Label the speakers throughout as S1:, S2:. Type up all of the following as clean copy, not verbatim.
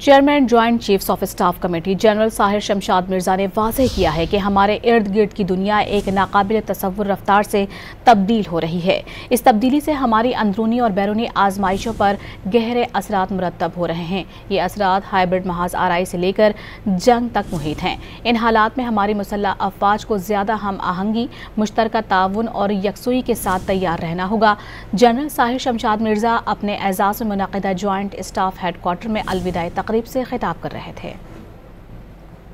S1: Chairman joint chiefs of staff committee general Sahir Shamshad Mirza ने वाज़ेह किया है कि हमारे इर्द गिर्द की दुनिया एक नाकाबिल तसव्वुर रफ्तार से तब्दील हो रही है। इस तब्दीली से हमारी अंदरूनी और बैरूनी आजमाइशों पर गहरे असरात मुरतब हो रहे हैं। ये असरात हाइब्रिड महाज आराई से लेकर जंग तक मुहित हैं। इन हालात में हमारी मुसल्लह अफवाज को ज़्यादा हम आहंगी, मुश्तरका ताउन और यकसुई के साथ तैयार रहना होगा। जनरल साहिर शमशाद मिर्जा अपने एजाज़ में मुनक़िदा ज्वाइंट स्टाफ हेडक्वार्टर में अलविदाई तकरीब से खिताब कर रहे थे।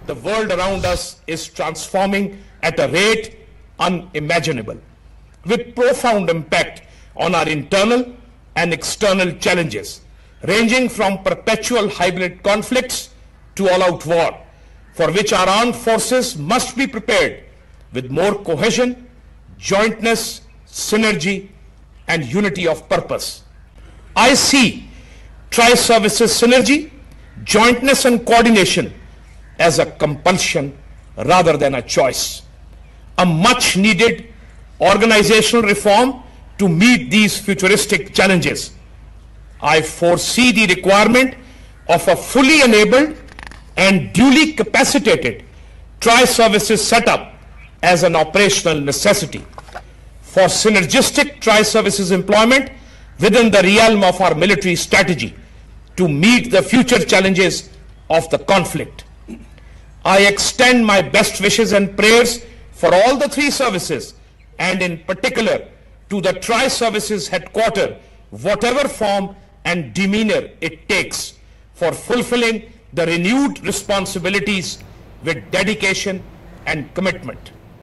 S2: The world around us is transforming at a rate unimaginable, with profound impact on our internal and external challenges, ranging from perpetual hybrid conflicts to all-out war, for which our armed forces must be prepared with more cohesion, jointness, synergy, and unity of purpose. I see tri-services synergy, jointness and coordination as a compulsion rather than a choice. A much needed organizational reform to meet these futuristic challenges. I foresee the requirement of a fully enabled and duly capacitated tri-services setup as an operational necessity for synergistic tri-services employment within the realm of our military strategy to meet the future challenges of the conflict. I extend my best wishes and prayers for all the three services, and in particular to the tri-services headquarter, whatever form and demeanor it takes, for fulfilling the renewed responsibilities with dedication and commitment.